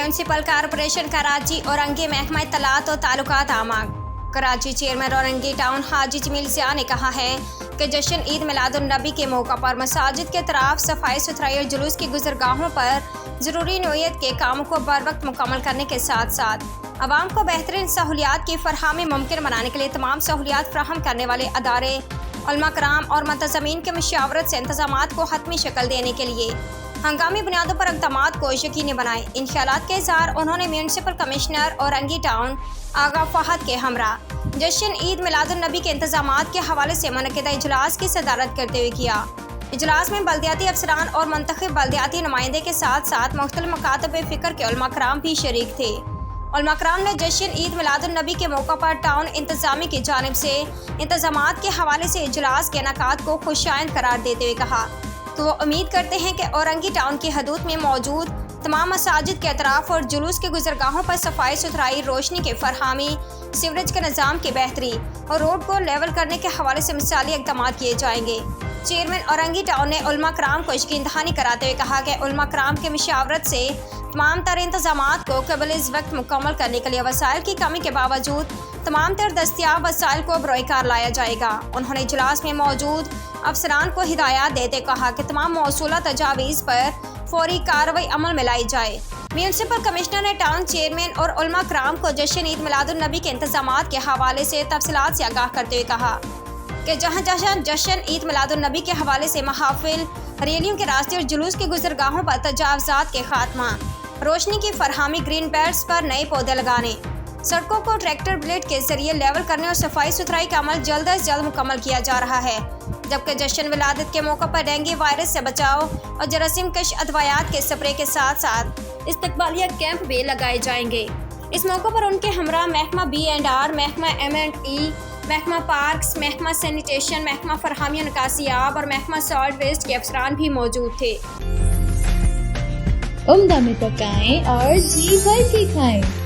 Municipal corporation Karachi Orangi महकमा इत्तलात और ताल्लुकात आमा कराची चेयरमैन औरंगी टाउन हाजी जमील ज़िया ने कहा है कि जश्न ईद मिलादुन्नबी के मौका पर मसाजिद के तरफ सफाई सुथराई और जुलूस की गुजरगाहों पर ज़रूरी नौइयत के कामों को बर वक्त मुकम्मल करने के साथ साथ आवाम को बेहतरीन सहूलियात की फरहमी मुमकिन बनाने के लिए तमाम सहूलियात फराहम करने वाले अदारे उलमा कराम और मुंतज़मीन के मशावरत से इंतज़ामात को हतमी शक्ल देने के लिए हंगामी बुनियादों पर इक़दामात को यकीनी बनाए। इन ख्यालात के इज़हार उन्होंने म्यूनसिपल कमिश्नर औरंगी टाउन आगा फहद के हमरा जश्न ईद मिलादुन्नबी के इंतज़ामात के हवाले से मुनक़िदा इजलास की सदारत करते हुए किया। इजलास में बल्दियाती अफसरान और मुंतखब बल्दियाती नुमाइंदे के साथ साथ मुख्तलिफ मकातब फ़िक्र के उलमा कराम भी शरीक थे। उलमा कराम ने जश्न ईद मिलादुन्नबी के मौका पर टाउन इंतज़ामी की जानिब से इंतज़ामात के हवाले से इजलास के इनेकाद को खुशाइंद करार देते हुए कहा कि वो उम्मीद करते हैं कि औरंगी टाउन की हदूद में मौजूद तमाम मसाजिद के अतराफ़ और जुलूस के गुजरगाहों पर सफाई सुथराई, रोशनी के फरहमी, सीवरेज के निज़ाम की बेहतरी और रोड को लेवल करने के हवाले से मिसाली इक़दाम किए जाएंगे। चेयरमैन औरंगी टाउन ने उलमा कराम को यकीन दहानी कराते हुए कहा कि उलमा कराम के मशावरत से तमाम तर इंतज़ामात को क़बल इस वक्त मुकम्मल करने के लिए वसाइल की कमी के बावजूद तमाम तर दस्तियाब वसाइल को बरोकार लाया जाएगा। उन्होंने इजलास में मौजूद अफसरान को हिदायत देते कहा कि तमाम मौसूला तजावीज़ पर फौरी कार्रवाई अमल में लाई जाए। म्यूनसिपल कमिश्नर ने टाउन चेयरमैन और उलमा कराम को जश्न ईद मिलादुन्नबी के इंतज़ामात के हवाले से तफसीलात से आगाह करते हुए कहा कि जहाँ जश्न ईद मिलादुन्नबी के हवाले से महाफिल, रैलियों के रास्ते और जुलूस के गुजरगाहों पर तजावज़ात के खात्मा, रोशनी की फरहमी, ग्रीन बेल्ट्स पर नए पौधे लगाने, सड़कों को ट्रैक्टर ब्लेड के जरिए लेवल करने और सफाई सुथराई का अमल जल्द अज जल्द मुकम्मल किया जा रहा है। जबकि जश्न विलादत के मौका पर डेंगू वायरस से बचाव और जरासीम कश अदवायात के स्प्रे के साथ साथ इस्तकबालिया कैंप भी लगाए जाएंगे। इस मौके पर उनके हमरा महकमा B&R, महकमा M&E, महकमा पार्क्स, महकमा सैनिटेशन, महकमा फरहमी निकासियाब और महकमा सॉल्ट वेस्ट के अफसरान भी मौजूद थे। उम्दा में पकाएं और जी भर के खाएं।